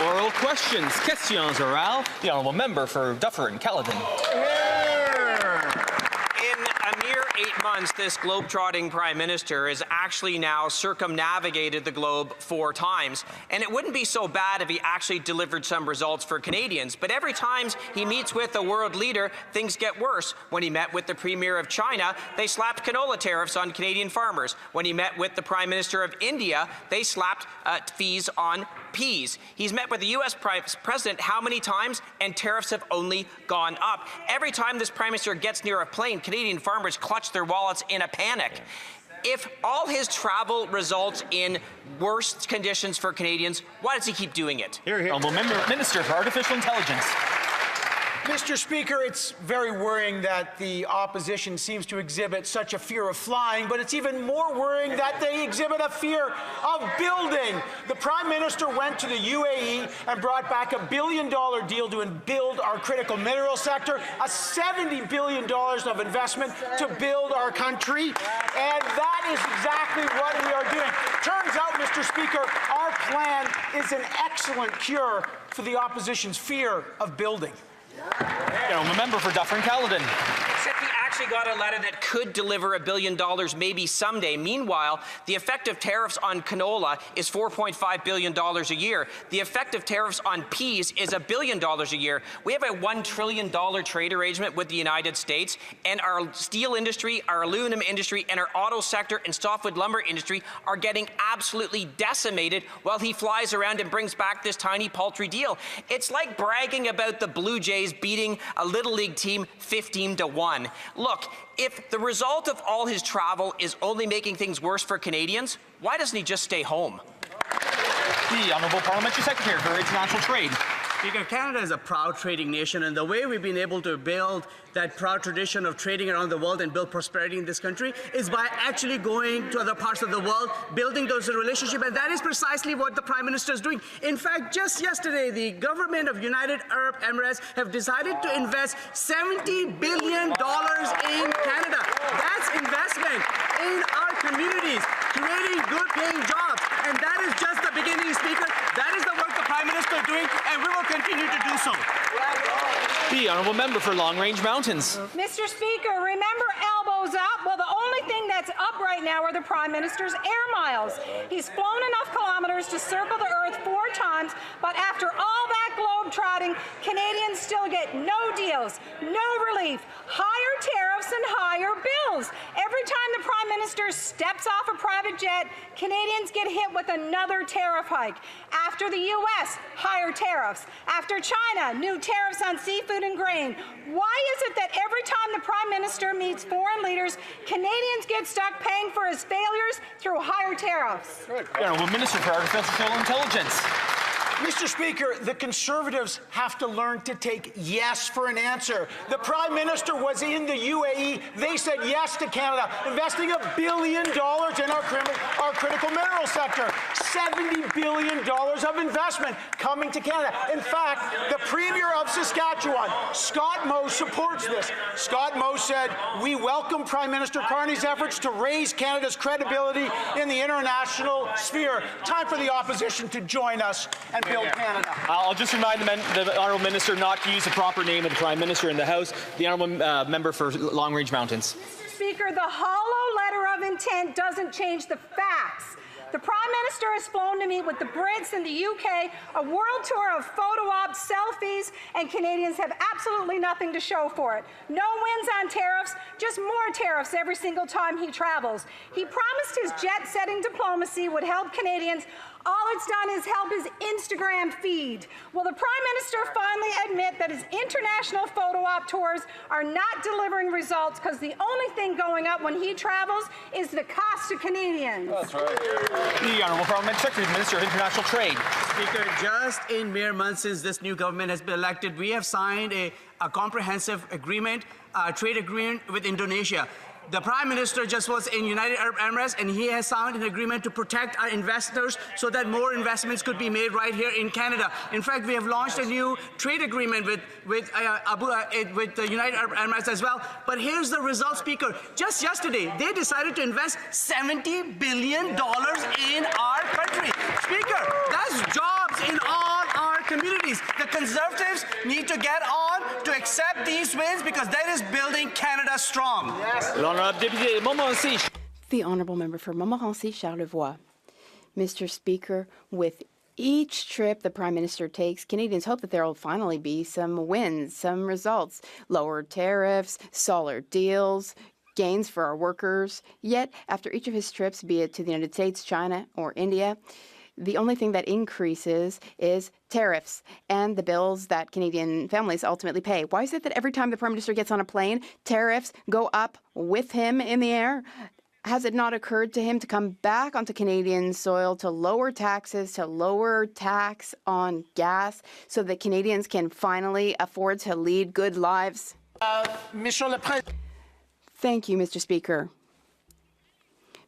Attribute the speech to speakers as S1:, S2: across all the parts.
S1: Oral questions. Questions orales. The honourable member for Dufferin-Caledon.
S2: In a mere 8 months, this globe-trotting Prime Minister has actually now circumnavigated the globe 4 times. And it wouldn't be so bad if he actually delivered some results for Canadians. But every time he meets with a world leader, things get worse. When he met with the Premier of China, they slapped canola tariffs on Canadian farmers. When he met with the Prime Minister of India, they slapped fees on peas. He's met with the U.S. President how many times? And tariffs have only gone up. Every time this Prime Minister gets near a plane, Canadian farmers clutch their wallets in a panic. If all his travel results in worse conditions for Canadians, why does he keep doing it?
S1: Honourable Minister for Artificial Intelligence.
S3: Mr. Speaker, it's very worrying that the opposition seems to exhibit such a fear of flying, but it's even more worrying that they exhibit a fear of building. The Prime Minister went to the UAE and brought back $1 billion deal to build our critical mineral sector, $70 billion of investment to build our country, and that is exactly what we are doing. Turns out, Mr. Speaker, our plan is an excellent cure for the opposition's fear of building.
S1: Member for Dufferin-Caledon.
S2: Except he actually got a letter that could deliver $1 billion maybe someday. Meanwhile, the effective tariffs on canola is $4.5 billion a year. The effective tariffs on peas is $1 billion a year. We have a $1 trillion trade arrangement with the United States, and our steel industry, our aluminum industry, and our auto sector and softwood lumber industry are getting absolutely decimated while he flies around and brings back this tiny paltry deal. It's like bragging about the Blue Jays beating a Little League team 15-1. Look, if the result of all his travel is only making things worse for Canadians, why doesn't he just stay home?
S1: The Honourable Parliamentary Secretary for International Trade.
S4: Speaker, Canada is a proud trading nation, and the way we've been able to build that proud tradition of trading around the world and build prosperity in this country is by actually going to other parts of the world, building those relationships, and that is precisely what the Prime Minister is doing. In fact, just yesterday, the government of United Arab Emirates have decided to invest $70 billion in Canada. That's investment in our communities, creating good-paying jobs, and that is just the beginning, Speaker. That is the work the Prime Minister is doing, and we will continue to do so.
S1: The Honourable Member for Long Range Mountains.
S5: Mr. Speaker, remember elbows up? Well, the only thing that's up right now are the Prime Minister's air miles. He's flown enough kilometers to circle the Earth 4 times, but after all that globe-trotting, Canadians still get no deals, no relief, higher tariffs and higher bills. Every time the Prime Minister steps off a private jet, Canadians get hit with another tariff hike. After the U.S., higher tariffs. After China, new tariffs on seafood and grain. Why is it that every time the Prime Minister meets foreign leaders, Canadians get stuck paying for his failures through higher tariffs?
S1: The Honourable Minister for Artificial Intelligence.
S3: Mr. Speaker, the Conservatives have to learn to take yes for an answer. The Prime Minister was in the UAE. They said yes to Canada, investing $1 billion in our critical mineral sector. $70 billion of investment coming to Canada. In fact, the Premier of Saskatchewan, Scott Moe, supports this. Scott Moe said, "We welcome Prime Minister Carney's efforts to raise Canada's credibility in the international sphere." Time for the opposition to join us and build Canada.
S1: I'll just remind the Honourable Minister not to use the proper name of the Prime Minister in the House. The Honourable Member for Long Range Mountains.
S5: Mr. Speaker, the hollow letter of intent doesn't change the facts. The Prime Minister has flown to meet with the Brits and the UK, a world tour of photo ops, selfies, and Canadians have absolutely nothing to show for it. No wins on tariffs, just more tariffs every single time he travels. He promised his jet-setting diplomacy would help Canadians. All it's done is help his Instagram feed. Will the Prime Minister finally admit that his international photo op tours are not delivering results because the only thing going up when he travels is the cost to Canadians?
S1: That's right. The Honourable Parliamentary Secretary, Minister of International Trade.
S4: Speaker, just in mere months since this new government has been elected, we have signed a comprehensive agreement, trade agreement with Indonesia. The Prime Minister just was in United Arab Emirates, and he has signed an agreement to protect our investors so that more investments could be made right here in Canada. In fact, we have launched a new trade agreement with the United Arab Emirates as well. But here's the result, Speaker. Just yesterday, they decided to invest $70 billion in our country. Speaker, that's jobs in all our the Conservatives need to get on to accept these wins because that is building Canada strong.
S1: L'honorable député Montmorency.
S6: The Honourable Member for Montmorency Charlevoix. Mr. Speaker, with each trip the Prime Minister takes, Canadians hope that there will finally be some wins, some results, lower tariffs, solid deals, gains for our workers. Yet, after each of his trips, be it to the United States, China, or India, the only thing that increases is tariffs and the bills that Canadian families ultimately pay. Why is it that every time the Prime Minister gets on a plane, tariffs go up with him in the air? Has it not occurred to him to come back onto Canadian soil to lower taxes, to lower tax on gas so that Canadians can finally afford to lead good lives? Thank you, Mr. Speaker.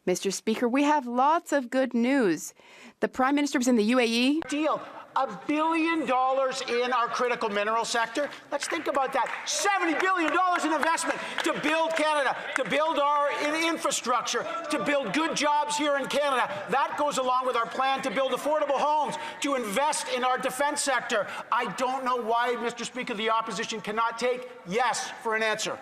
S6: Mr. Speaker, we have lots of good news. The Prime Minister was in the UAE.
S3: Deal. $1 billion in our critical mineral sector. Let's think about that. $70 billion in investment to build Canada, to build our infrastructure, to build good jobs here in Canada. That goes along with our plan to build affordable homes, to invest in our defense sector. I don't know why, Mr. Speaker, the opposition cannot take yes for an answer.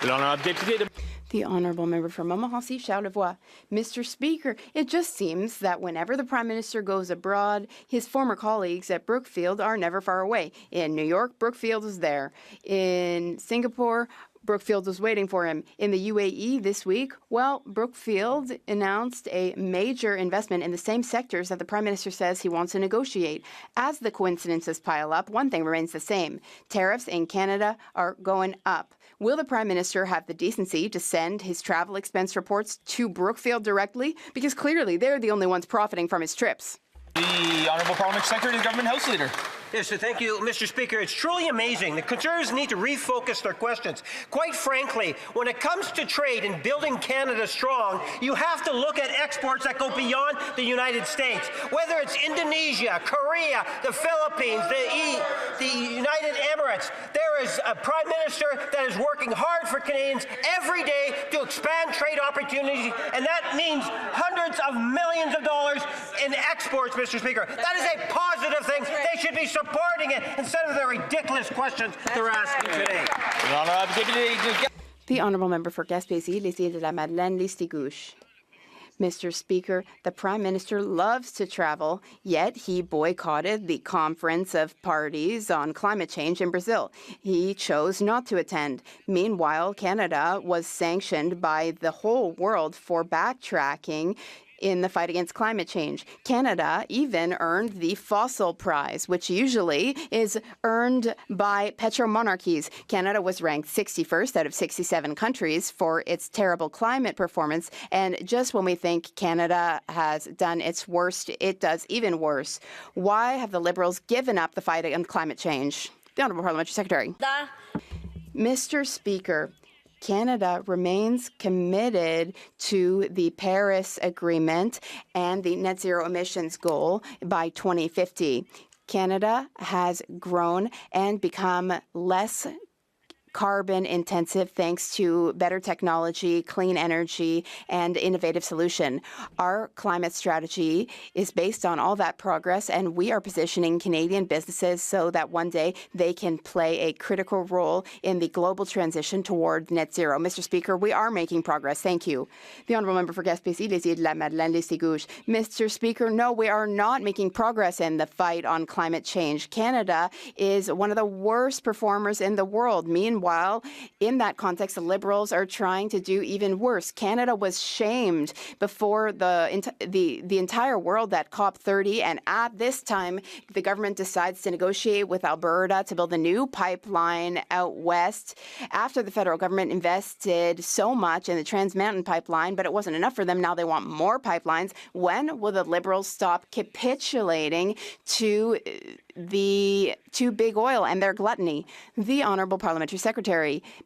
S1: L'honorable député.
S6: The Honourable Member for Montmorency Charlevoix. Mr. Speaker, it just seems that whenever the Prime Minister goes abroad, his former colleagues at Brookfield are never far away. In New York, Brookfield was there. In Singapore, Brookfield was waiting for him. In the UAE this week, well, Brookfield announced a major investment in the same sectors that the Prime Minister says he wants to negotiate. As the coincidences pile up, one thing remains the same. Tariffs in Canada are going up. Will the Prime Minister have the decency to send his travel expense reports to Brookfield directly? Because clearly they're the only ones profiting from his trips.
S1: The Honourable Parliament Secretary, the Government House Leader.
S7: Yes, so thank you, Mr. Speaker. It's truly amazing. The Conservatives need to refocus their questions. Quite frankly, when it comes to trade and building Canada strong, you have to look at exports that go beyond the United States. Whether it's Indonesia, Korea, the Philippines, the United Emirates, there is a Prime Minister that is working hard for Canadians every day to expand trade opportunities, and that means hundreds of millions of dollars in exports, Mr. Speaker. That is a positive thing. They should be supporting it instead of the ridiculous questions they're asking today.
S6: The Honourable Member for Gaspésie, les îles de la Madeleine, Listigouche. Mr. Speaker, the Prime Minister loves to travel, yet he boycotted the Conference of Parties on Climate Change in Brazil. He chose not to attend. Meanwhile, Canada was sanctioned by the whole world for backtracking in the fight against climate change. Canada even earned the Fossil Prize, which usually is earned by petromonarchies. Canada was ranked 61st out of 67 countries for its terrible climate performance. And just when we think Canada has done its worst, it does even worse. Why have the Liberals given up the fight against climate change? The Honourable Parliamentary Secretary. Mr. Speaker, Canada remains committed to the Paris Agreement and the net zero emissions goal by 2050. Canada has grown and become less carbon intensive thanks to better technology, clean energy, and innovative solution. Our climate strategy is based on all that progress, and we are positioning Canadian businesses so that one day they can play a critical role in the global transition toward net zero. Mr. Speaker, we are making progress. Thank you. The Honourable Member for Gaspésie, les îles de la Madeleine, Listigouche. Mr. Speaker, no, we are not making progress in the fight on climate change. Canada is one of the worst performers in the world. Meanwhile, in that context, the Liberals are trying to do even worse. Canada was shamed before the entire world at COP30, and at this time, the government decides to negotiate with Alberta to build a new pipeline out west. After the federal government invested so much in the Trans Mountain pipeline, but it wasn't enough for them. Now they want more pipelines. When will the Liberals stop capitulating to big oil and their gluttony? The Honourable Parliamentary Secretary.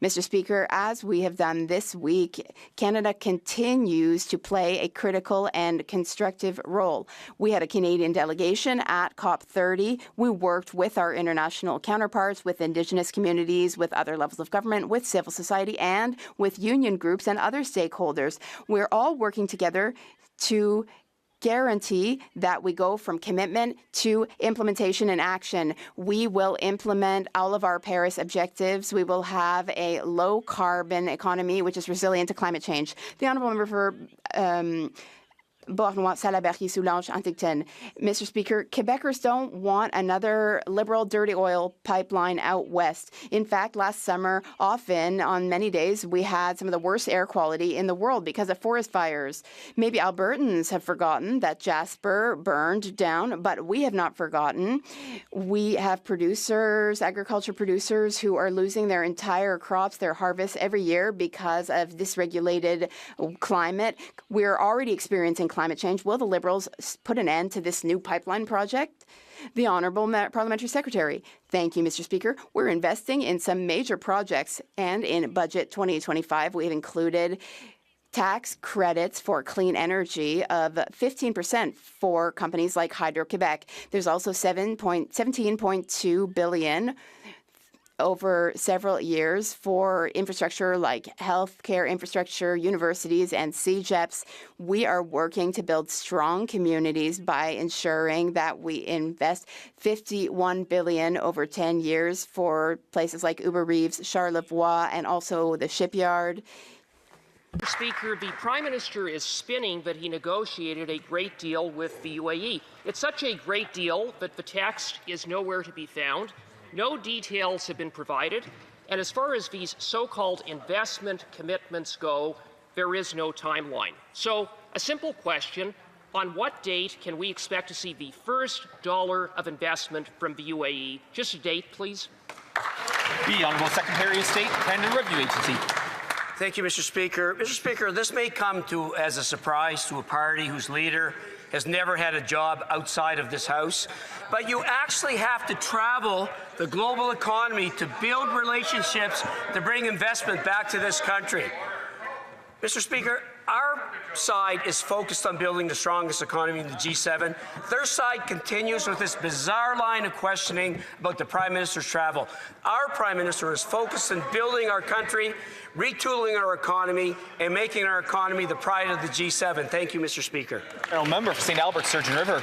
S6: Mr. Speaker, as we have done this week, Canada continues to play a critical and constructive role. We had a Canadian delegation at COP30. We worked with our international counterparts, with Indigenous communities, with other levels of government, with civil society, and with union groups and other stakeholders. We're all working together to guarantee that we go from commitment to implementation and action. We will implement all of our Paris objectives. We will have a low-carbon economy which is resilient to climate change. The honourable member for Beauharnois, Salaberry, Soulanges, Huntington. Mr. Speaker, Quebecers don't want another liberal dirty oil pipeline out west. In fact, last summer, often on many days, we had some of the worst air quality in the world because of forest fires. Maybe Albertans have forgotten that Jasper burned down, but we have not forgotten. We have producers, agriculture producers, who are losing their entire crops, their harvests every year because of dysregulated climate. We're already experiencing climate change. Will the Liberals put an end to this new pipeline project? The Honourable Parliamentary Secretary. Thank you, Mr. Speaker. We're investing in some major projects, and in Budget 2025, we've included tax credits for clean energy of 15% for companies like Hydro-Quebec. There's also 17.2 billion over several years for infrastructure like healthcare infrastructure, universities, and CEGEPs. We are working to build strong communities by ensuring that we invest 51 billion over 10 years for places like Uber-Reeves, Charlevoix, and also the shipyard.
S8: Mr. Speaker, the Prime Minister is spinning that he negotiated a great deal with the UAE. It's such a great deal that the text is nowhere to be found. No details have been provided, and as far as these so-called investment commitments go, there is no timeline. So, a simple question, on what date can we expect to see the first dollar of investment from the UAE? Just a date, please.
S1: The Honourable Secretary of State, Independent Review Agency.
S9: Thank you, Mr. Speaker. Mr. Speaker, this may come as a surprise to a party whose leader has never had a job outside of this House, but you actually have to travel the global economy to build relationships to bring investment back to this country. Mr. Speaker, our side is focused on building the strongest economy in the G7. Their side continues with this bizarre line of questioning about the Prime Minister's travel. Our Prime Minister is focused on building our country, retooling our economy, and making our economy the pride of the G7. Thank you, Mr. Speaker.
S1: Member for St. Albert, Sturgeon River.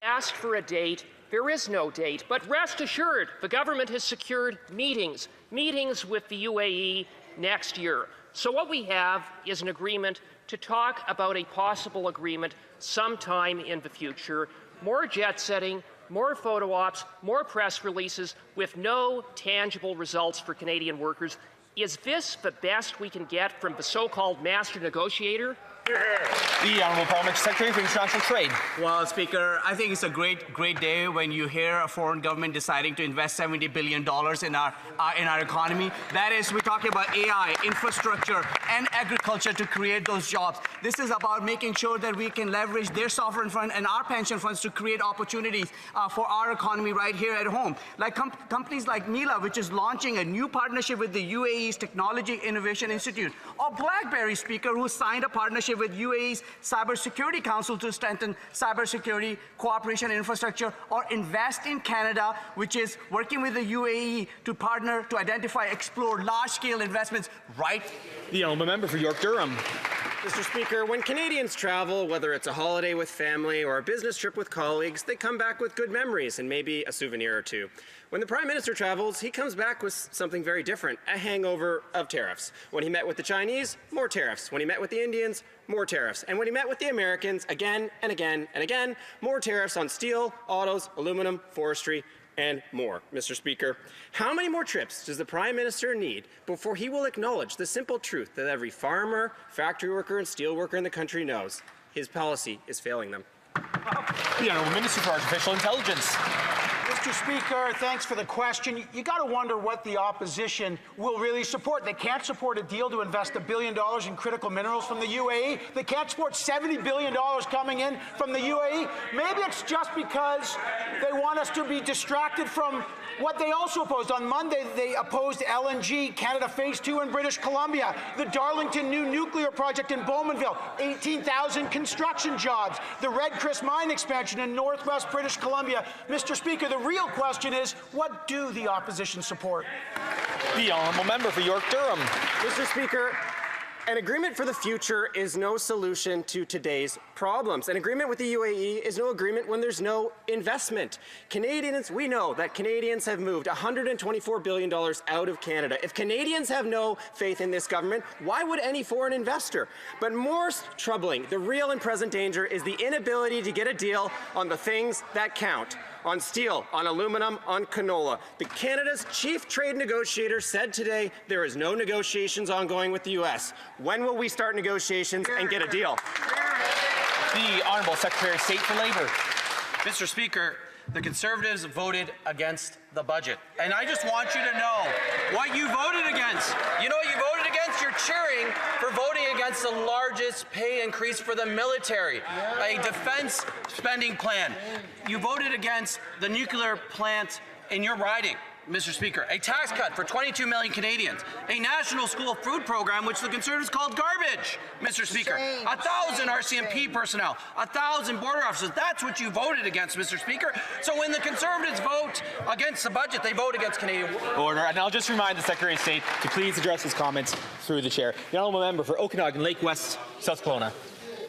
S8: Asked for a date. There is no date, but rest assured, the government has secured meetings with the UAE next year. So what we have is an agreement to talk about a possible agreement sometime in the future. More jet setting, more photo ops, more press releases with no tangible results for Canadian workers. Is this the best we can get from the so-called master negotiator?
S1: The Honourable Parliamentary Secretary for International Trade.
S4: Well, Speaker, I think it's a great day when you hear a foreign government deciding to invest $70 billion in our economy. That is, we're talking about AI, infrastructure, and agriculture to create those jobs. This is about making sure that we can leverage their sovereign fund and our pension funds to create opportunities for our economy right here at home. Like companies like Mila, which is launching a new partnership with the UAE's Technology Innovation Institute, or BlackBerry, Speaker, who signed a partnership with UAE's Cybersecurity Council to strengthen cybersecurity cooperation and infrastructure, or Invest in Canada, which is working with the UAE to partner to identify, explore large-scale investments right.
S1: The Honourable Member for York Durham.
S10: Mr. Speaker, when Canadians travel, whether it's a holiday with family or a business trip with colleagues, they come back with good memories and maybe a souvenir or two. When the Prime Minister travels, he comes back with something very different, a hangover of tariffs. When he met with the Chinese, more tariffs. When he met with the Indians, more tariffs. And when he met with the Americans, again and again and again, more tariffs on steel, autos, aluminum, forestry, and more. Mr. Speaker, how many more trips does the Prime Minister need before he will acknowledge the simple truth that every farmer, factory worker, and steel worker in the country knows? His policy is failing them.
S1: The Honourable Minister for Artificial Intelligence.
S3: Mr. Speaker, thanks for the question. You got to wonder what the opposition will really support. They can't support a deal to invest $1 billion in critical minerals from the UAE. They can't support $70 billion coming in from the UAE. Maybe it's just because they want us to be distracted from what they also opposed. On Monday, they opposed LNG, Canada Phase 2 in British Columbia, the Darlington new nuclear project in Bowmanville, 18,000 construction jobs, the Red Chris mine expansion in northwest British Columbia. Mr. Speaker, the real question is, what do the opposition support?
S1: The Honourable Member for York Durham.
S10: Mr. Speaker, An agreement for the future is no solution to today's problems. An agreement with the UAE is no agreement when there's no investment. Canadians, we know that Canadians have moved $124 billion out of Canada. If Canadians have no faith in this government, why would any foreign investor? But more troubling, the real and present danger is the inability to get a deal on the things that count. On steel, on aluminum, on canola. Canada's chief trade negotiator said today there is no negotiations ongoing with the U.S. When will we start negotiations and get a deal?
S1: The Honourable Secretary of State for Labour.
S9: Mr. Speaker, the Conservatives voted against the budget. And I just want you to know what you voted against. You know what you voted against? You're cheering for voting against the largest pay increase for the military, a defense spending plan. You voted against the nuclear plant in your riding, Mr. Speaker, a tax cut for 22 million Canadians, a national school food program, which the Conservatives called garbage, Mr. Speaker, 1,000 RCMP personnel, 1,000 border officers. That's what you voted against, Mr. Speaker. So when the Conservatives vote against the budget, they vote against Canadian.
S1: Order. And I'll just remind the Secretary of State to please address his comments through the chair. The Honourable Member for Okanagan, Lake West, South Kelowna.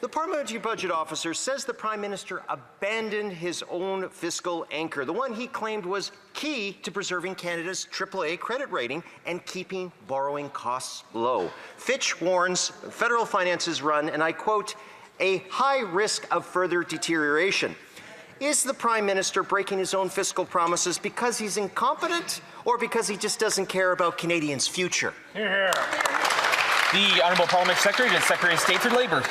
S7: The Parliamentary Budget Officer says the Prime Minister abandoned his own fiscal anchor, the one he claimed was key to preserving Canada's AAA credit rating and keeping borrowing costs low. Fitch warns federal finances run, and I quote, a high risk of further deterioration. Is the Prime Minister breaking his own fiscal promises because he's incompetent or because he just doesn't care about Canadians' future?
S1: The Honourable Parliamentary Secretary and Secretary of State for Labour.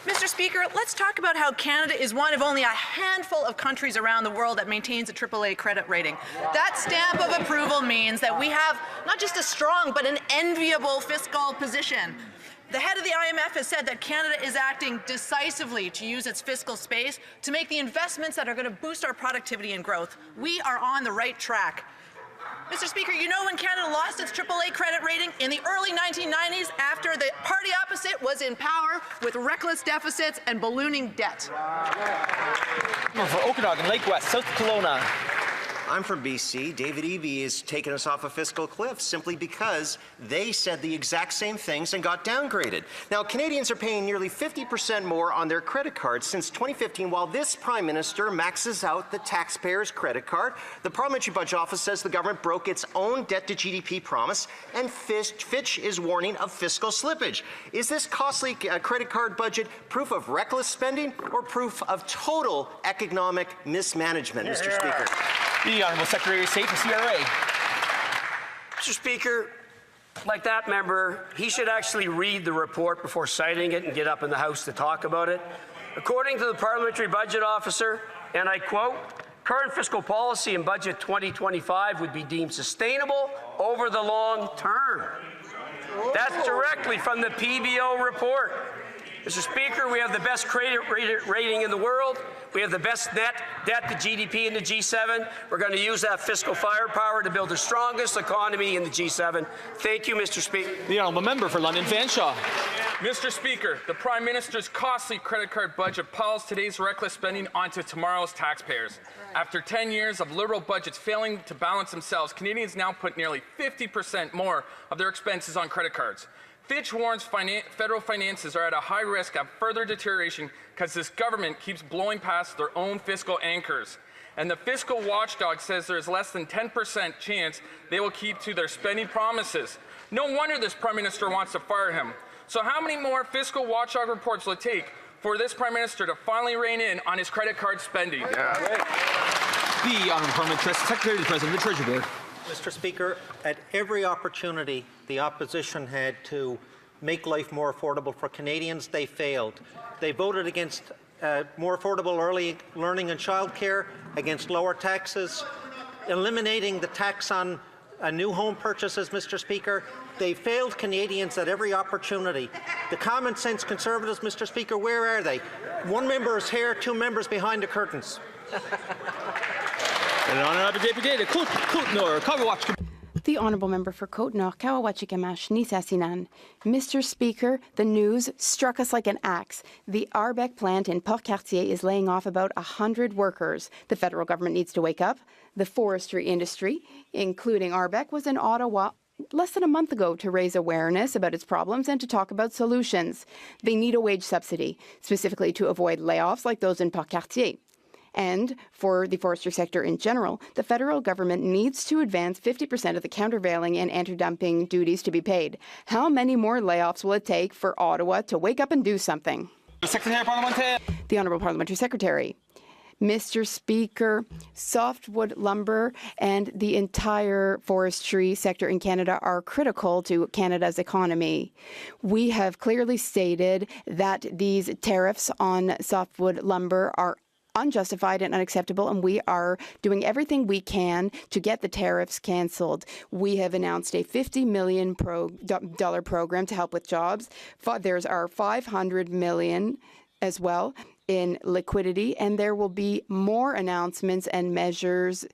S11: Mr. Speaker, let's talk about how Canada is one of only a handful of countries around the world that maintains a AAA credit rating. That stamp of approval means that we have not just a strong, but an enviable fiscal position. The head of the IMF has said that Canada is acting decisively to use its fiscal space to make the investments that are going to boost our productivity and growth. We are on the right track. Mr. Speaker, you know when Canada lost its AAA credit rating? In the early 1990s, after the party opposite was in power with reckless deficits and ballooning debt.
S1: For Okanagan, Lake West, South Kelowna.
S7: I'm from BC. David Eby is taking us off a fiscal cliff simply because they said the exact same things and got downgraded. Now, Canadians are paying nearly 50% more on their credit cards since 2015, while this Prime Minister maxes out the taxpayer's credit card. The Parliamentary Budget Office says the government broke its own debt-to-GDP promise, and Fitch is warning of fiscal slippage. Is this costly credit card budget proof of reckless spending or proof of total economic mismanagement, Mr. Speaker?
S1: The Honourable Secretary of State for CRA.
S9: Mr. Speaker, like that member, he should actually read the report before citing it and get up in the House to talk about it. According to the Parliamentary Budget Officer, and I quote, current fiscal policy in Budget 2025 would be deemed sustainable over the long term. That's directly from the PBO report. Mr. Speaker, we have the best credit rating in the world. We have the best net debt to GDP in the G7. We're going to use that fiscal firepower to build the strongest economy in the G7. Thank you, Mr. Speaker.
S1: The Honourable Member for London Fanshawe.
S12: Mr. Speaker, the Prime Minister's costly credit card budget piles today's reckless spending onto tomorrow's taxpayers. After 10 years of Liberal budgets failing to balance themselves, Canadians now put nearly 50% more of their expenses on credit cards. Fitch warns federal finances are at a high risk of further deterioration because this government keeps blowing past their own fiscal anchors. And the fiscal watchdog says there is less than 10% chance they will keep to their spending promises. No wonder this Prime Minister wants to fire him. So how many more fiscal watchdog reports will it take for this Prime Minister to finally rein in on his credit card spending?
S1: The Honourable Parliamentary Secretary to the President of the Treasury Board.
S13: Mr. Speaker, at every opportunity the opposition had to make life more affordable for Canadians, they failed. They voted against more affordable early learning and childcare, against lower taxes, eliminating the tax on new home purchases, Mr. Speaker. They failed Canadians at every opportunity. The common sense Conservatives, Mr. Speaker, where are they? One member is here, two members behind the curtains.
S6: The Honourable Member for Côte-Nord, Kawawachi-Kamash, Nisasinan. Mr. Speaker, the news struck us like an axe. The Arbec plant in Port-Cartier is laying off about 100 workers. The federal government needs to wake up. The forestry industry, including Arbec, was in Ottawa less than a month ago to raise awareness about its problems and to talk about solutions. They need a wage subsidy, specifically to avoid layoffs like those in Port-Cartier. And for the forestry sector in general, the federal government needs to advance 50% of the countervailing and anti-dumping duties to be paid. How many more layoffs will it take for Ottawa to wake up and do something? The Honourable Parliamentary Secretary. Mr. Speaker, softwood lumber and the entire forestry sector in Canada are critical to Canada's economy. We have clearly stated that these tariffs on softwood lumber are unjustified and unacceptable, and we are doing everything we can to get the tariffs cancelled. We have announced a $50 million program to help with jobs. There's our $500 million as well in liquidity, and there will be more announcements and measures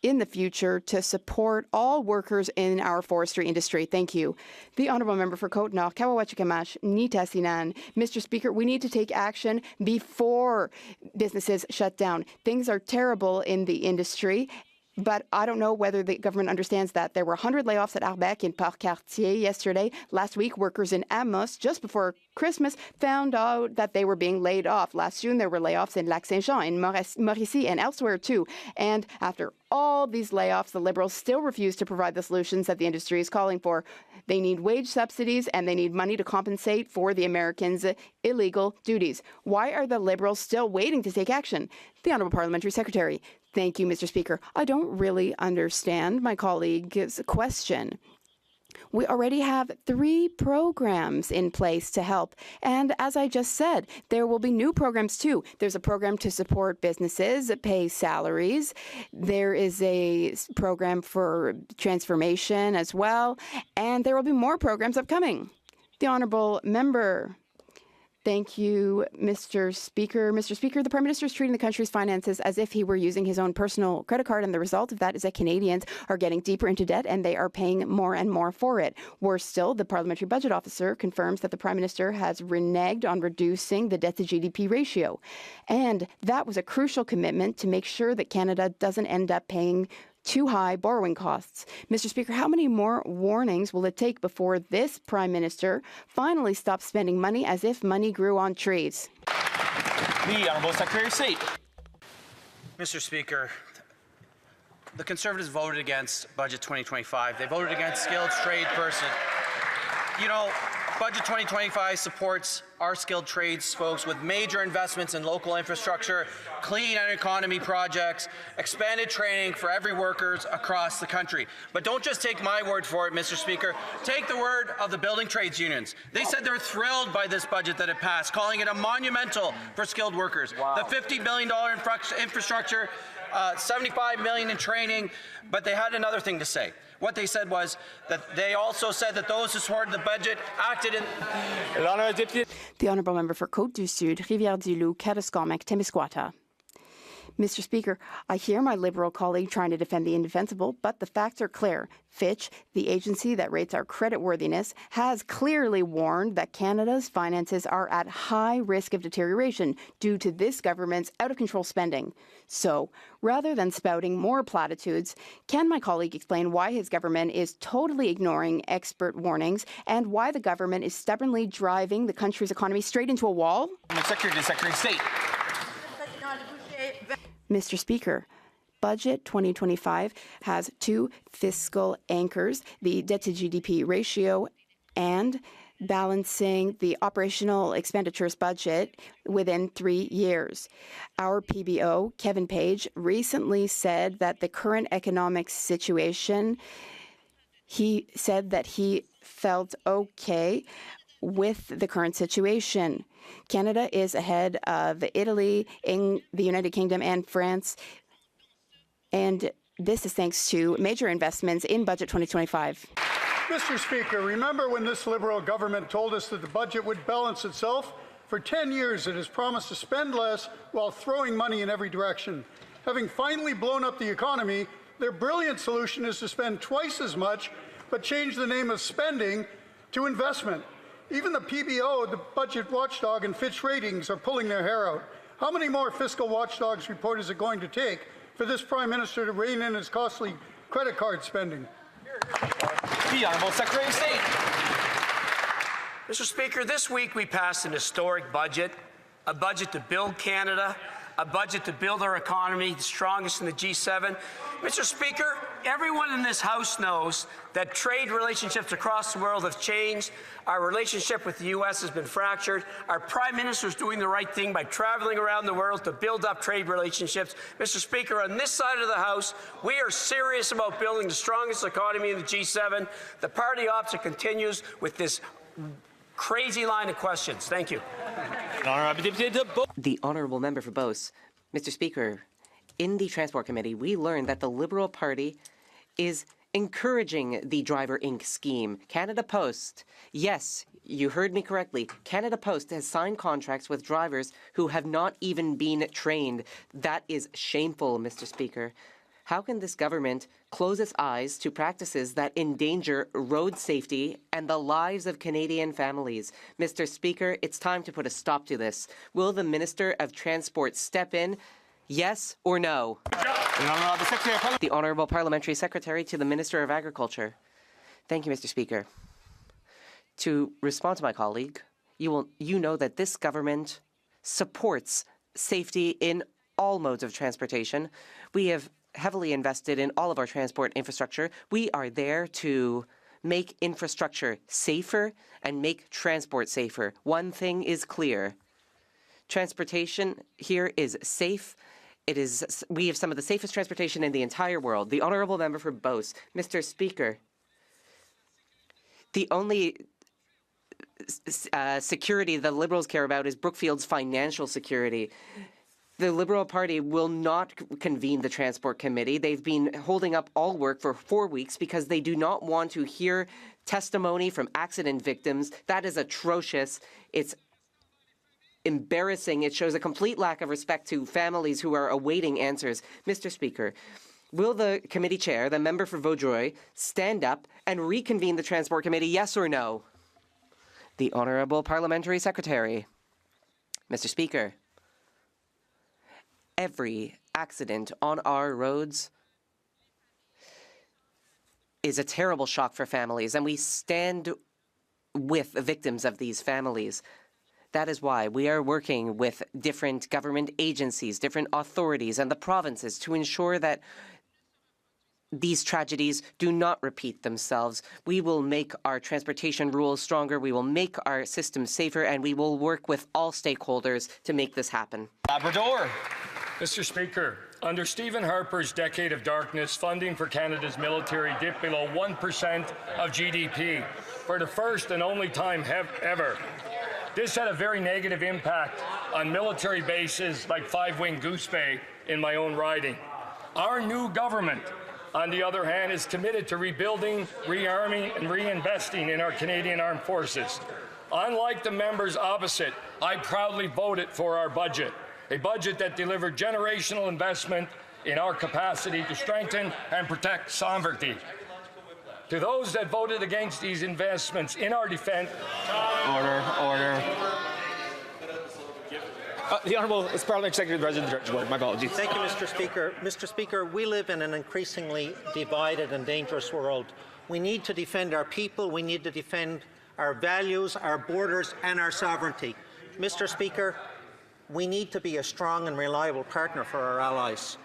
S6: in the future to support all workers in our forestry industry. Thank you. The Honourable Member for Côte-Nord, Kawawachikamash, Nitassinan. Mr. Speaker, we need to take action before businesses shut down. Things are terrible in the industry, but I don't know whether the government understands that. There were 100 layoffs at Arbec in Port-Cartier yesterday. Last week, workers in Amos, just before Christmas, found out that they were being laid off. Last June, there were layoffs in Lac-Saint-Jean, in Mauricie, and elsewhere too. And after all these layoffs, the Liberals still refuse to provide the solutions that the industry is calling for. They need wage subsidies and they need money to compensate for the Americans' illegal duties. Why are the Liberals still waiting to take action? The Honourable Parliamentary Secretary. Thank you, Mr. Speaker. I don't really understand my colleague's question. We already have 3 programs in place to help. And as I just said, there will be new programs too. There's a program to support businesses, pay salaries. There is a program for transformation as well. And there will be more programs upcoming. The Honourable Member. Thank you, Mr. Speaker. Mr. Speaker, the Prime Minister is treating the country's finances as if he were using his own personal credit card, and the result of that is that Canadians are getting deeper into debt and they are paying more and more for it. Worse still, the Parliamentary Budget Officer confirms that the Prime Minister has reneged on reducing the debt-to-GDP ratio. And that was a crucial commitment to make sure that Canada doesn't end up paying too high borrowing costs. Mr. Speaker, how many more warnings will it take before this Prime finally stops spending money as if money grew on trees?
S1: The Honourable Secretary of State.
S9: Mr. Speaker, the Conservatives voted against Budget 2025. They voted against skilled trade person. You know, Budget 2025 supports our skilled trades folks with major investments in local infrastructure, clean economy projects, expanded training for every workers across the country. But don't just take my word for it, Mr. Speaker. Take the word of the building trades unions. They said they're thrilled by this budget that it passed, calling it a monumental for skilled workers. Wow. The $50 billion infrastructure, $75 million in training, but they had another thing to say. What they said was that they also said that those who supported the budget acted in...
S6: The Honourable Member for Côte-du-Sud, Rivière-du-Loup, Kataskalmak-Témiscouata. Mr. Speaker, I hear my Liberal colleague trying to defend the indefensible, but the facts are clear. Fitch, the agency that rates our creditworthiness, has clearly warned that Canada's finances are at high risk of deterioration due to this government's out-of-control spending. So, rather than spouting more platitudes, can my colleague explain why his government is totally ignoring expert warnings and why the government is stubbornly driving the country's economy straight into a wall?
S1: Secretary of State.
S6: Mr. Speaker, Budget 2025 has 2 fiscal anchors, the debt-to-GDP ratio and balancing the operational expenditures budget within 3 years. Our PBO, Kevin Page, recently said that the current economic situation, he said that he felt okay with the current situation. Canada is ahead of Italy, in the United Kingdom, and France, and this is thanks to major investments in Budget 2025.
S14: Mr. Speaker, remember when this Liberal government told us that the budget would balance itself? For 10 years, it has promised to spend less while throwing money in every direction. Having finally blown up the economy, their brilliant solution is to spend twice as much, but change the name of spending to investment. Even the PBO, the budget watchdog, and Fitch Ratings are pulling their hair out. How many more fiscal watchdogs report is it going to take for this Prime Minister to rein in his costly credit card spending?
S1: The Honourable Secretary of State.
S9: Mr. Speaker, this week we passed an historic budget, a budget to build Canada, a budget to build our economy, the strongest in the G7. Mr. Speaker, everyone in this House knows that trade relationships across the world have changed. Our relationship with the U.S. has been fractured. Our Prime Minister is doing the right thing by traveling around the world to build up trade relationships. Mr. Speaker, on this side of the House, we are serious about building the strongest economy in the G7. The party opposite continues with this crazy line of questions. Thank you.
S15: The Honourable Member for Beauce. Mr. Speaker, in the Transport Committee, we learned that the Liberal Party is encouraging the Driver Inc. scheme. Canada Post, yes, you heard me correctly. Canada Post has signed contracts with drivers who have not even been trained. That is shameful, Mr. Speaker. How can this government close its eyes to practices that endanger road safety and the lives of Canadian families? Mr. Speaker, it's time to put a stop to this. Will the Minister of Transport step in? Yes or no? The Honourable Parliamentary Secretary to the Minister of Agriculture. Thank you, Mr. Speaker. To respond to my colleague, you know that this government supports safety in all modes of transportation. We have heavily invested in all of our transport infrastructure. We are there to make infrastructure safer and make transport safer. One thing is clear. Transportation here is safe. We have some of the safest transportation in the entire world. The Honourable Member for Beauce. Mr. Speaker, the only security the Liberals care about is Brookfield's financial security. The Liberal Party will not convene the Transport Committee. They've been holding up all work for 4 weeks because they do not want to hear testimony from accident victims. That is atrocious. It's embarrassing. It shows a complete lack of respect to families who are awaiting answers. Mr. Speaker, will the committee chair, the member for Vaudreuil, stand up and reconvene the Transport Committee, yes or no? The Honourable Parliamentary Secretary. Mr. Speaker, every accident on our roads is a terrible shock for families, and we stand with the victims of these families. That is why we are working with different government agencies, different authorities, and the provinces to ensure that these tragedies do not repeat themselves. We will make our transportation rules stronger, we will make our system safer, and we will work with all stakeholders to make this happen.
S1: Labrador.
S16: Mr. Speaker, under Stephen Harper's decade of darkness, funding for Canada's military dipped below 1% of GDP for the first and only time ever. This had a very negative impact on military bases like Five Wing Goose Bay in my own riding. Our new government, on the other hand, is committed to rebuilding, rearming, and reinvesting in our Canadian Armed Forces. Unlike the members opposite, I proudly voted for our budget, a budget that delivered generational investment in our capacity to strengthen and protect sovereignty. To those that voted against these investments in our defense...
S1: Order. The Honourable Parliamentary Secretary of the President of the Director's Board. My apologies.
S13: Thank you, Mr. Speaker. Mr. Speaker, we live in an increasingly divided and dangerous world. We need to defend our people. We need to defend our values, our borders, and our sovereignty. Mr. Speaker, we need to be a strong and reliable partner for our allies.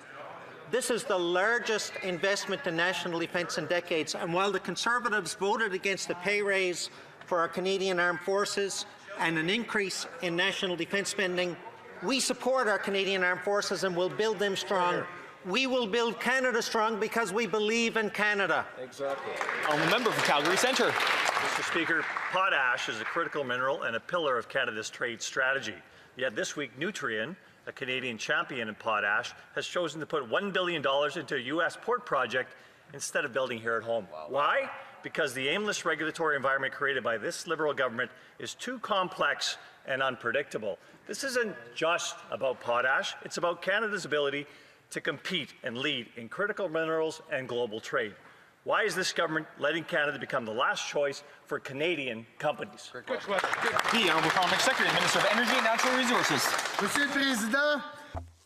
S13: This is the largest investment in national defence in decades, and while the Conservatives voted against the pay raise for our Canadian Armed Forces and an increase in national defence spending, we support our Canadian Armed Forces and will build them strong. We will build Canada strong because we believe in Canada.
S1: Exactly. Honourable Member for Calgary Centre.
S17: Mr. Speaker, potash is a critical mineral and a pillar of Canada's trade strategy. Yet this week, Nutrien, a Canadian champion in potash, has chosen to put $1 billion into a U.S. port project instead of building here at home. Wow. Why? Because the aimless regulatory environment created by this Liberal government is too complex and unpredictable. This isn't just about potash, it's about Canada's ability to compete and lead in critical minerals and global trade. Why is this government letting Canada become the last choice for Canadian companies?
S1: The Honourable Parliamentary Secretary, Minister of Energy and Natural Resources.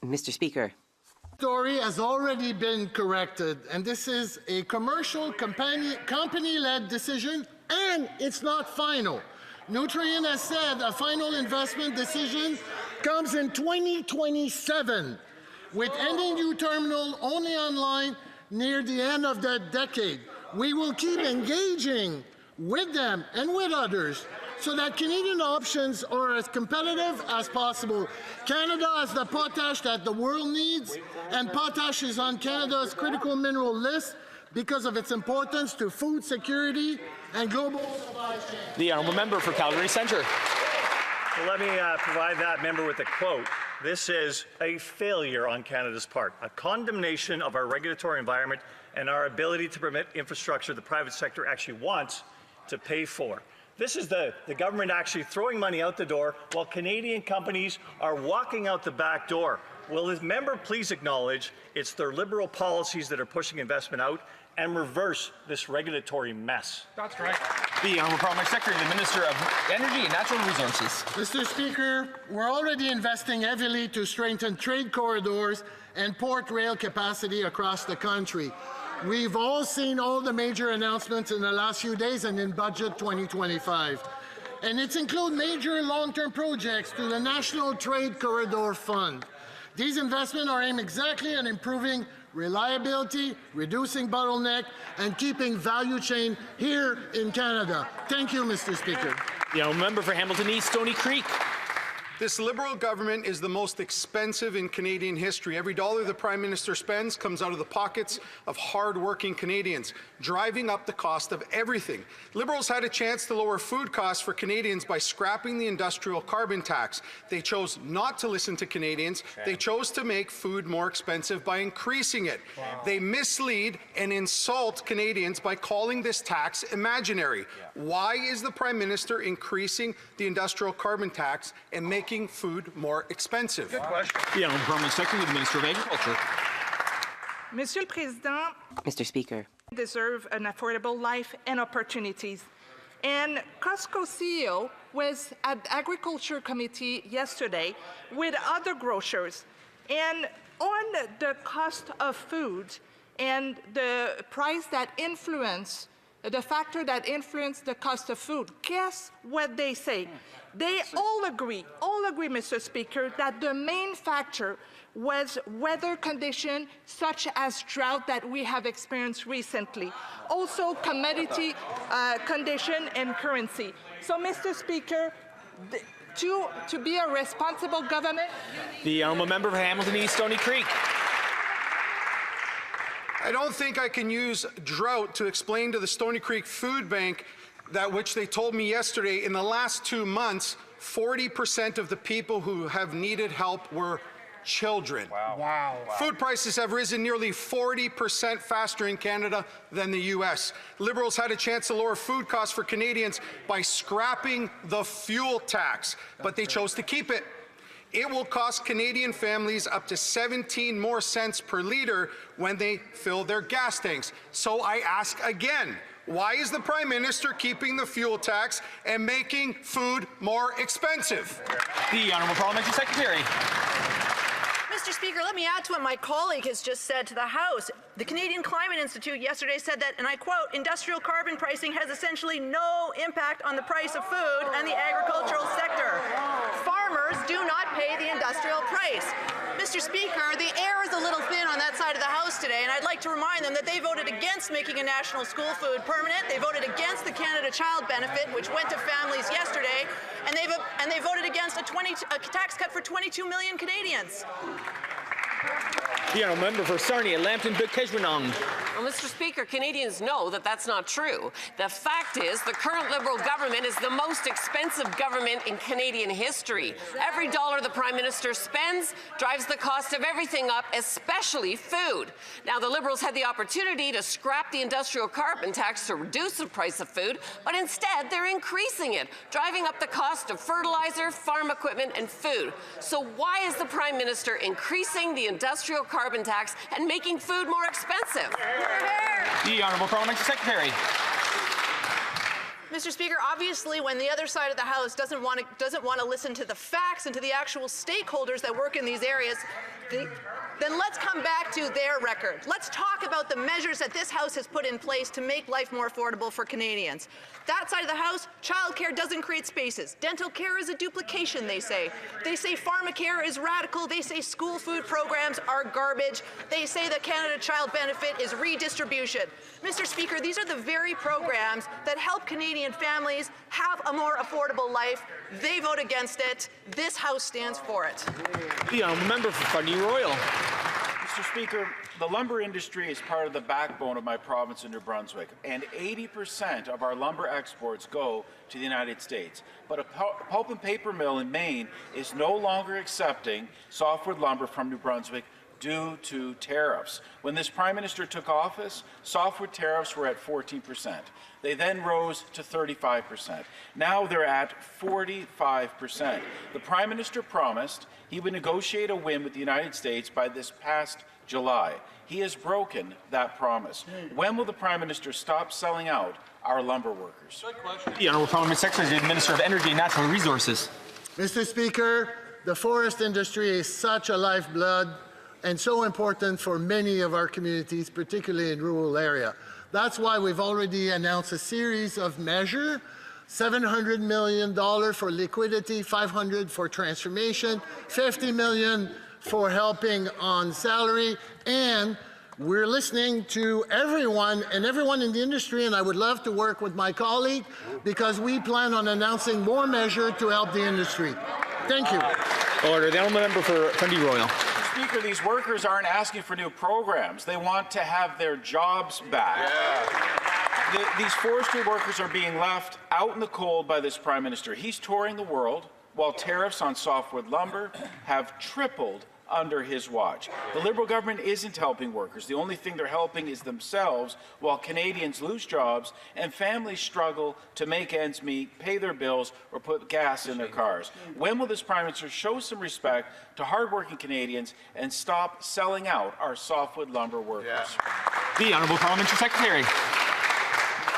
S15: Mr. Speaker,
S18: Story has already been corrected, and this is a commercial company-led decision, and it's not final. Nutrien has said a final investment decision comes in 2027, with ending new terminal only online near the end of the decade. We will keep engaging with them and with others so that Canadian options are as competitive as possible. Canada has the potash that the world needs, and potash is on Canada's critical mineral list because of its importance to food security and global supply chain.
S1: The honourable member for Calgary Centre.
S17: Well, let me provide that member with a quote. This is a failure on Canada's part, a condemnation of our regulatory environment and our ability to permit infrastructure the private sector actually wants to pay for. This is the government actually throwing money out the door while Canadian companies are walking out the back door. Will this member please acknowledge it's their Liberal policies that are pushing investment out and reverse this regulatory mess?
S12: That's right.
S1: The Honourable Parliamentary Secretary, the Minister of Energy and Natural Resources.
S18: Mr. Speaker, we're already investing heavily to strengthen trade corridors and port rail capacity across the country. We've all seen all the major announcements in the last few days and in Budget 2025. And it includes major long-term projects to the National Trade Corridor Fund. These investments are aimed exactly at improving reliability, reducing bottleneck, and keeping value chain here in Canada. Thank you, Mr. Speaker.
S1: The honourable member for Hamilton East, Stony Creek.
S19: This Liberal government is the most expensive in Canadian history. Every dollar the Prime Minister spends comes out of the pockets of hard-working Canadians, driving up the cost of everything. Liberals had a chance to lower food costs for Canadians by scrapping the industrial carbon tax. They chose not to listen to Canadians. They chose to make food more expensive by increasing it. Wow. They mislead and insult Canadians by calling this tax imaginary. Why is the Prime Minister increasing the industrial carbon tax and making food more expensive?
S1: Good question. The Honourable Parliamentary Secretary, the Minister of Agriculture.
S20: Monsieur le Président,
S15: Mr. Speaker,
S20: deserve an affordable life and opportunities. And Costco CEO was at the Agriculture Committee yesterday with other grocers. And on the cost of food and the price that influence, the factor that influence the cost of food, guess what they say? They all agree, Mr. Speaker, that the main factor was weather conditions such as drought that we have experienced recently. Also commodity condition and currency. So, Mr. Speaker, to be a responsible government...
S1: The honourable member for Hamilton East, Stony Creek.
S19: I don't think I can use drought to explain to the Stony Creek Food Bank that which they told me yesterday in the last 2 months, 40% of the people who have needed help were children. Wow. Food prices have risen nearly 40% faster in Canada than the U.S. Liberals had a chance to lower food costs for Canadians by scrapping the fuel tax, but they chose to keep it. It will cost Canadian families up to 17 more cents per litre when they fill their gas tanks. So I ask again, why is the Prime Minister keeping the fuel tax and making food more expensive?
S1: The Honourable Parliamentary Secretary.
S11: Mr. Speaker, let me add to what my colleague has just said to the House. The Canadian Climate Institute yesterday said that, and I quote, industrial carbon pricing has essentially no impact on the price of food and the agricultural sector. Farmers do not pay the industrial price. Mr. Speaker, the air is a little thin on that side of the House today, and I'd like to remind them that they voted against making a national school food permanent. They voted against the Canada Child Benefit, which went to families yesterday, and they voted against a tax cut for 22 million Canadians.
S1: The honourable member for Sarnia, Lambton, Bukeshwanong.
S21: Well, Mr. Speaker, Canadians know that that's not true. The fact is the current Liberal government is the most expensive government in Canadian history. Every dollar the Prime Minister spends drives the cost of everything up, especially food. Now, the Liberals had the opportunity to scrap the industrial carbon tax to reduce the price of food, but instead they're increasing it, driving up the cost of fertilizer, farm equipment, and food. So why is the Prime Minister increasing the industrial carbon tax and making food more expensive?
S1: The Honourable Parliamentary Secretary.
S11: Mr. Speaker, obviously when the other side of the House doesn't want to listen to the facts and to the actual stakeholders that work in these areas, then let's come back to their record. Let's talk about the measures that this House has put in place to make life more affordable for Canadians. That side of the House, childcare doesn't create spaces. Dental care is a duplication, they say. They say pharmacare is radical. They say school food programs are garbage. They say the Canada Child Benefit is redistribution. Mr. Speaker, these are the very programs that help Canadian families have a more affordable life. They vote against it. This House stands for it.
S1: The member for Fundy Royal.
S2: Mr. Speaker, the lumber industry is part of the backbone of my province in New Brunswick, and 80% of our lumber exports go to the United States. But a pulp and paper mill in Maine is no longer accepting softwood lumber from New Brunswick due to tariffs. When this Prime Minister took office, softwood tariffs were at 14%. They then rose to 35%. Now they're at 45%. The Prime Minister promised he would negotiate a win with the United States by this past July. He has broken that promise. When will the Prime Minister stop selling out our lumber workers?
S1: The Honourable Parliament Secretary to the Minister of Energy and Natural Resources.
S18: Mr. Speaker, the forest industry is such a lifeblood and so important for many of our communities, particularly in rural area. That's why we've already announced a series of measures, $700 million for liquidity, $500 million for transformation, $50 million for helping on salary, and we're listening to everyone and everyone in the industry, and I would love to work with my colleague because we plan on announcing more measures to help the industry. Thank you.
S1: Order. The Honourable Member for Fundy Royal.
S2: Speaker, these workers aren't asking for new programs. They want to have their jobs back. These forestry workers are being left out in the cold by this Prime Minister. He's touring the world while tariffs on softwood lumber have tripled under his watch. The Liberal government isn't helping workers. The only thing they're helping is themselves while Canadians lose jobs and families struggle to make ends meet, pay their bills, or put gas in their cars. When will this Prime Minister show some respect to hardworking Canadians and stop selling out our softwood lumber workers?
S1: The Honourable Parliamentary Secretary.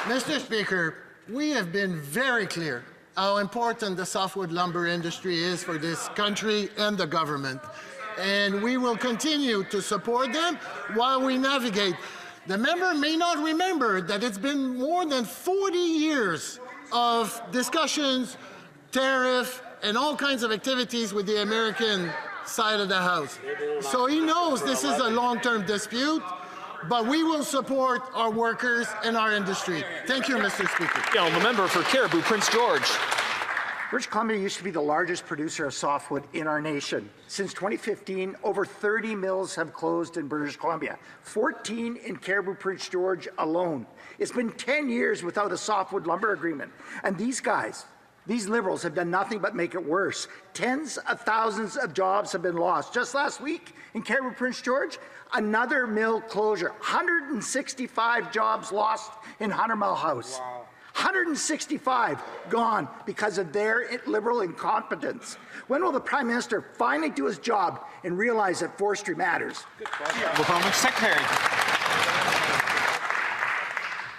S18: Mr. Speaker, we have been very clear how important the softwood lumber industry is for this country and the government. And we will continue to support them while we navigate. The member may not remember that it's been more than 40 years of discussions, tariff, and all kinds of activities with the American side of the House. So he knows this is a long-term dispute, but we will support our workers and our industry. Thank you, Mr. Speaker.
S1: The member for Caribou, Prince George.
S22: British Columbia used to be the largest producer of softwood in our nation. Since 2015, over 30 mills have closed in British Columbia, 14 in Caribou, Prince George alone. It's been 10 years without a softwood lumber agreement. And these guys, these Liberals, have done nothing but make it worse. Tens of thousands of jobs have been lost. Just last week in Caribou, Prince George, another mill closure. 165 jobs lost in Hunter Mill House. Wow. 165 gone because of their Liberal incompetence. When will the Prime Minister finally do his job and realize that forestry matters?
S1: Parliament Secretary.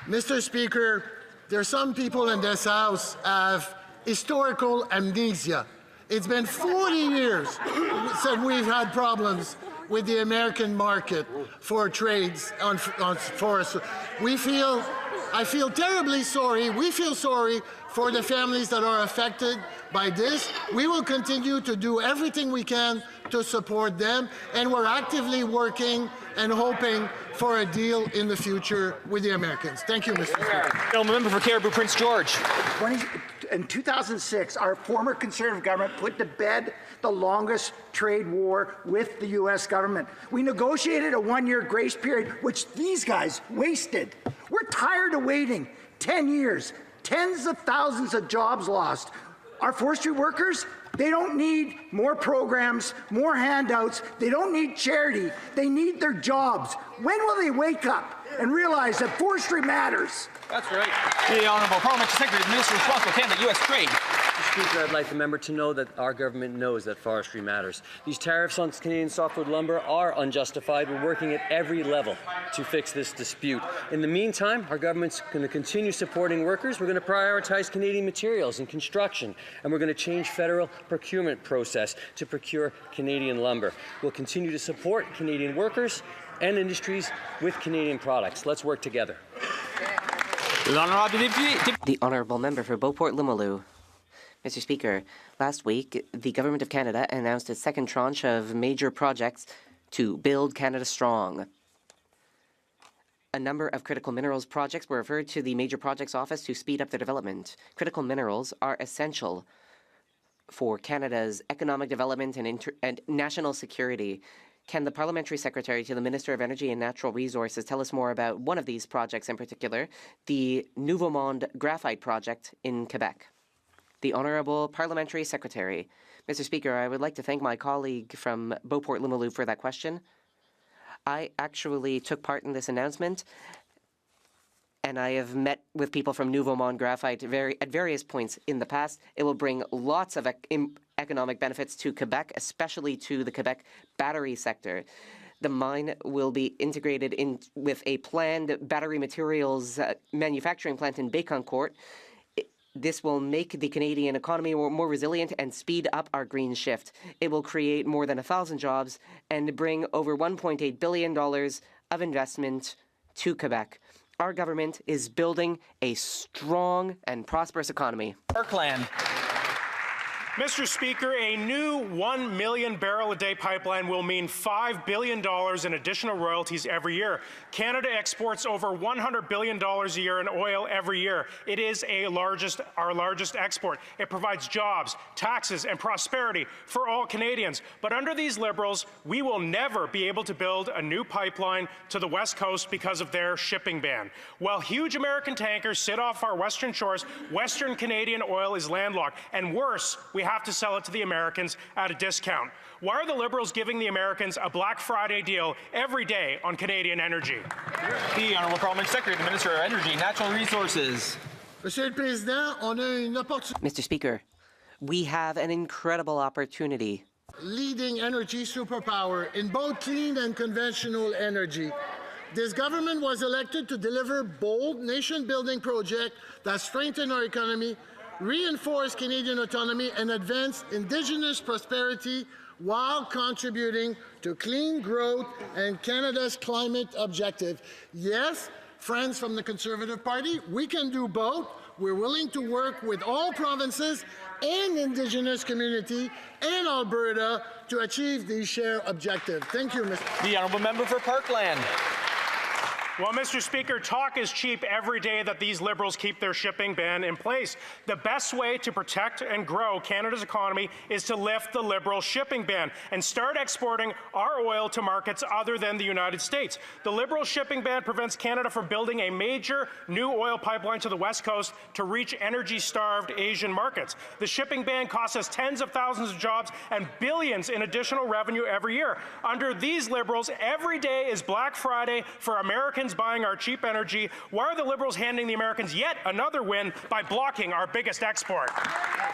S18: Mr. Speaker, there are some people in this House have historical amnesia. It's been 40 years since we've had problems with the American market for trades on forest. I feel terribly sorry. We feel sorry for the families that are affected by this. We will continue to do everything we can to support them, and we're actively working and hoping for a deal in the future with the Americans. Thank you, Mr. Speaker.
S1: Member for Caribou, Prince George.
S22: In 2006, our former Conservative government put to bed the longest trade war with the U.S. government. We negotiated a one-year grace period, which these guys wasted. We're tired of waiting 10 years, tens of thousands of jobs lost. Our forestry workers, they don't need more programs, more handouts. They don't need charity. They need their jobs. When will they wake up and realize that forestry matters?
S1: That's right. The Honourable Parliamentary Secretary, the Minister responsible for Canada, U.S. Trade.
S5: Speaker, I'd like the member to know that our government knows that forestry matters. These tariffs on Canadian softwood lumber are unjustified. We're working at every level to fix this dispute. In the meantime, our government's going to continue supporting workers. We're going to prioritize Canadian materials in construction, and we're going to change federal procurement process to procure Canadian lumber. We'll continue to support Canadian workers and industries with Canadian products. Let's work together.
S15: The honourable member for Beauport-Limoilou. Mr. Speaker, last week, the Government of Canada announced its second tranche of major projects to build Canada strong. A number of critical minerals projects were referred to the Major Projects Office to speed up their development. Critical minerals are essential for Canada's economic development and national security. Can the Parliamentary Secretary to the Minister of Energy and Natural Resources tell us more about one of these projects in particular, the Nouveau Monde Graphite Project in Quebec? The Honourable Parliamentary Secretary. Mr. Speaker, I would like to thank my colleague from Beauport-Limoilou for that question. I actually took part in this announcement, and I have met with people from Nouveau Monde Graphite at various points in the past. It will bring lots of economic benefits to Quebec, especially to the Quebec battery sector. The mine will be integrated in with a planned battery materials manufacturing plant in Bécancourt. This will make the Canadian economy more resilient and speed up our green shift. It will create more than 1,000 jobs and bring over $1.8 billion of investment to Quebec. Our government is building a strong and prosperous economy.
S1: Parkland.
S8: Mr. Speaker, a new 1 million barrel a day pipeline will mean $5 billion in additional royalties every year. Canada exports over $100 billion a year in oil every year. It is our largest export. It provides jobs, taxes, and prosperity for all Canadians. But under these Liberals, we will never be able to build a new pipeline to the West Coast because of their shipping ban. While huge American tankers sit off our western shores, Western Canadian oil is landlocked. And worse, we have to sell it to the Americans at a discount. Why are the Liberals giving the Americans a Black Friday deal every day on Canadian energy?
S1: The Honourable Parliament Secretary, the Minister of Energy and Natural Resources.
S15: Mr. Speaker, we have an incredible opportunity.
S18: Leading energy superpower in both clean and conventional energy. This government was elected to deliver bold nation-building projects that strengthen our economy, reinforce Canadian autonomy, and advance Indigenous prosperity while contributing to clean growth and Canada's climate objective. Yes, friends from the Conservative Party, we can do both. We're willing to work with all provinces and Indigenous community and Alberta to achieve these shared objectives. Thank you, Mr.
S1: The Honourable Member for Parkland.
S8: Well, Mr. Speaker, talk is cheap every day that these Liberals keep their shipping ban in place. The best way to protect and grow Canada's economy is to lift the Liberal shipping ban and start exporting our oil to markets other than the United States. The Liberal shipping ban prevents Canada from building a major new oil pipeline to the West Coast to reach energy-starved Asian markets. The shipping ban costs us tens of thousands of jobs and billions in additional revenue every year. Under these Liberals, every day is Black Friday for Americans buying our cheap energy. Why are the Liberals handing the Americans yet another win by blocking our biggest export?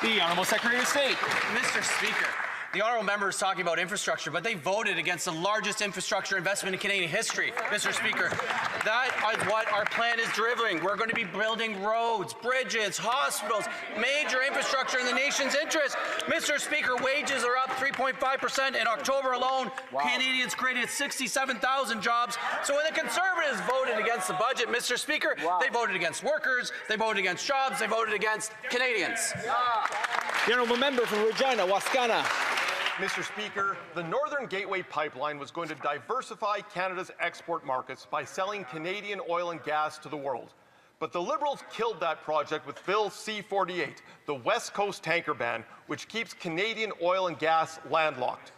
S1: The Honourable Secretary of State.
S23: Mr. Speaker, the honourable member is talking about infrastructure, but they voted against the largest infrastructure investment in Canadian history. Mr. Speaker, that is what our plan is delivering. We're going to be building roads, bridges, hospitals, major infrastructure in the nation's interest. Mr. Speaker, wages are up 3.5% in October alone. Wow. Canadians created 67,000 jobs. So when the Conservatives voted against the budget, Mr. Speaker, they voted against workers, they voted against jobs, they voted against Canadians.
S1: The Honourable Member from Regina, Wascana.
S24: Mr. Speaker, the Northern Gateway Pipeline was going to diversify Canada's export markets by selling Canadian oil and gas to the world. But the Liberals killed that project with Bill C-48, the West Coast tanker ban, which keeps Canadian oil and gas landlocked.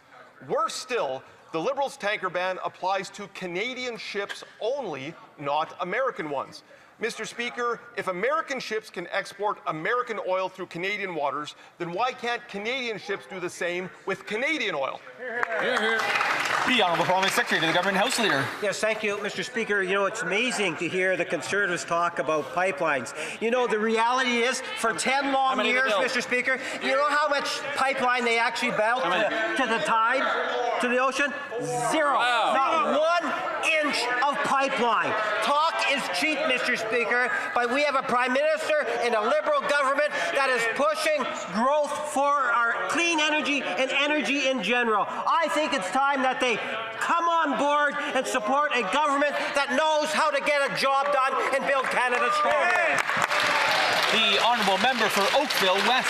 S24: Worse still, The Liberals' tanker ban applies to Canadian ships only, not American ones. Mr. Speaker, if American ships can export American oil through Canadian waters, then why can't Canadian ships do the same with Canadian oil?
S1: The Honourable Parliament Secretary to the Government House Leader.
S3: Yes, thank you, Mr. Speaker. You know, it's amazing to hear the Conservatives talk about pipelines. You know, the reality is, for 10 long years, Mr. Speaker, you know how much pipeline they actually built to the tide, to the ocean? Zero. Wow. Not 1 inch of pipeline. Talk is cheap, Mr. Speaker, but we have a Prime Minister and a Liberal government that is pushing growth for our clean energy and energy in general. I think it's time that they come on board and support a government that knows how to get a job done and build Canada stronger.
S1: The Honourable Member for Oakville West.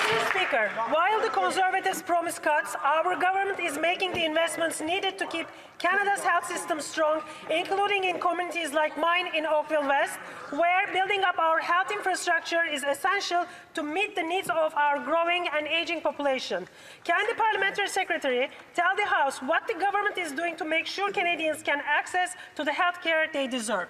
S4: Mr. Speaker, while the Conservatives promise cuts, our government is making the investments needed to keep Canada's health system strong, including in communities like mine in Oakville West, where building up our health infrastructure is essential to meet the needs of our growing and aging population. Can the Parliamentary Secretary tell the House what the government is doing to make sure Canadians can access to the health care they deserve?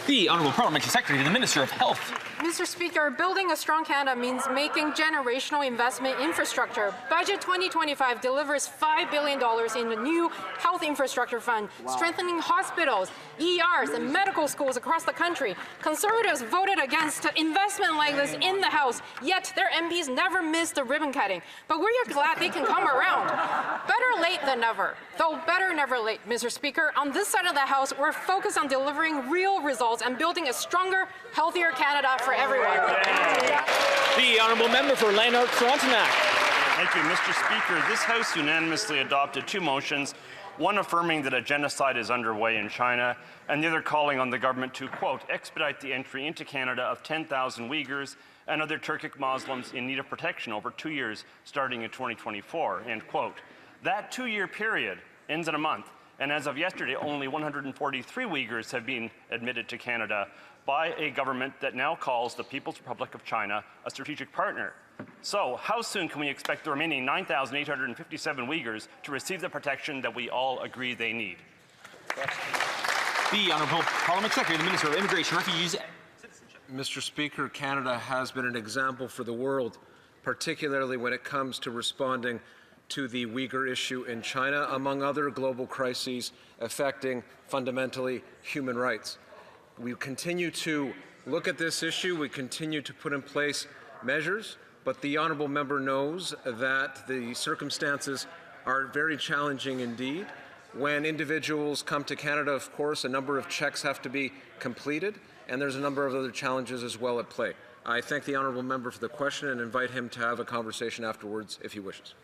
S1: The Honourable Parliamentary Secretary to the Minister of Health.
S7: Mr. Speaker, building a strong Canada means making generational investment infrastructure. Budget 2025 delivers $5 billion in the new health infrastructure fund, strengthening hospitals, ERs, and medical schools across the country. Conservatives voted against investment like this in the House, yet their MPs never missed the ribbon cutting. But we're glad they can come around. Better late than never, though better never late, Mr. Speaker. On this side of the House, we're focused on delivering real results and building a stronger, healthier Canada for everyone.
S1: The Honourable Member for Lanark Frontenac.
S10: Thank you, Mr. Speaker. This House unanimously adopted 2 motions, one affirming that a genocide is underway in China, and the other calling on the government to, quote, expedite the entry into Canada of 10,000 Uyghurs and other Turkic Muslims in need of protection over 2 years, starting in 2024, end quote. That 2-year period ends in a month. And as of yesterday, only 143 Uyghurs have been admitted to Canada by a government that now calls the People's Republic of China a strategic partner. So, how soon can we expect the remaining 9,857 Uyghurs to receive the protection that we all agree they need?
S1: The Honourable Parliament Secretary, the Minister of Immigration, Refugees.
S25: Mr. Speaker, Canada has been an example for the world, particularly when it comes to responding to the Uyghur issue in China, among other global crises affecting fundamentally human rights. We continue to look at this issue. We continue to put in place measures, but the honourable member knows that the circumstances are very challenging indeed. When individuals come to Canada, of course, a number of checks have to be completed, and there's a number of other challenges as well at play. I thank the honourable member for the question and invite him to have a conversation afterwards if he wishes.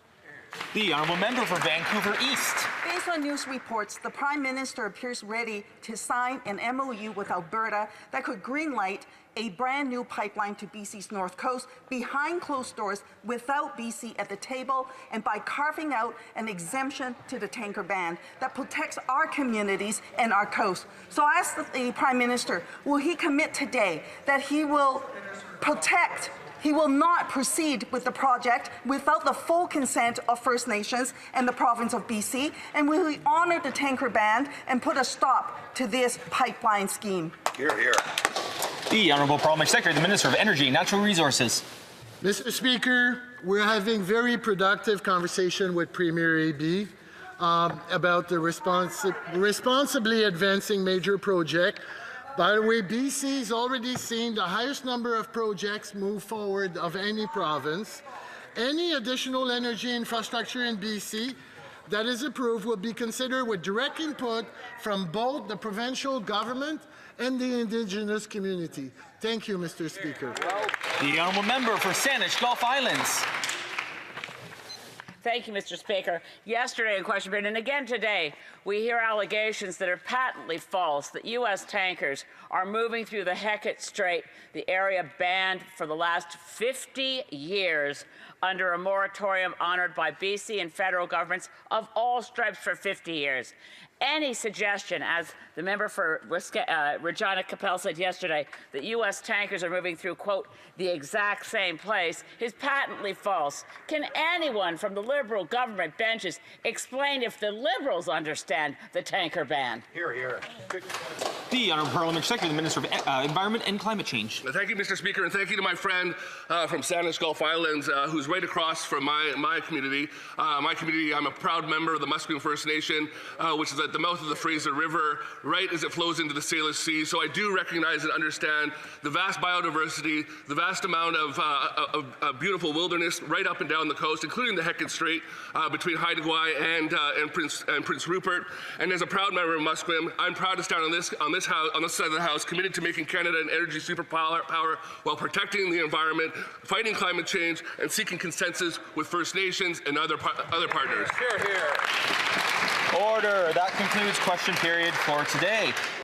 S1: The Honourable Member for Vancouver East.
S26: Based on news reports, the Prime Minister appears ready to sign an MOU with Alberta that could greenlight a brand new pipeline to BC's North Coast behind closed doors without BC at the table and by carving out an exemption to the tanker ban that protects our communities and our coast. So I ask the Prime Minister, will he commit today that he will not proceed with the project without the full consent of First Nations and the province of BC? And will he honour the tanker ban and put a stop to this pipeline scheme?
S1: Hear, hear. The Honourable Parliament Secretary, the Minister of Energy and Natural Resources.
S18: Mr. Speaker, we're having very productive conversation with Premier AB about the responsibly advancing major project. By the way, BC has already seen the highest number of projects move forward of any province. Any additional energy infrastructure in BC that is approved will be considered with direct input from both the provincial government and the Indigenous community. Thank you, Mr. Speaker.
S1: The Honourable Member for Saanich Gulf Islands.
S27: Thank you, Mr. Speaker. Yesterday in question period and again today, we hear allegations that are patently false that U.S. tankers are moving through the Hecate Strait, the area banned for the last 50 years under a moratorium honored by BC and federal governments of all stripes for 50 years. Any suggestion, as the member for Regina Capel said yesterday, that U.S. tankers are moving through, quote, the exact same place is patently false. Can anyone from the Liberal government benches explain if the Liberals understand the tanker ban?
S23: Hear, hear.
S1: The Honourable Parliamentary Secretary, the Minister of Environment and Climate Change.
S6: Thank you, Mr. Speaker, and thank you to my friend from Sandwich Gulf Islands, who's right across from my community. My community, I'm a proud member of the Musqueam First Nation, which is at the mouth of the Fraser River, right as it flows into the Salish Sea. So I do recognize and understand the vast biodiversity, the vast amount of beautiful wilderness right up and down the coast, including the Hecate Strait between Haida Gwaii and Prince Rupert. And as a proud member of Musqueam, I'm proud to stand on this side of the House, committed to making Canada an energy superpower while protecting the environment, fighting climate change, and seeking consensus with First Nations and other partners.
S1: Order. That concludes question period for today.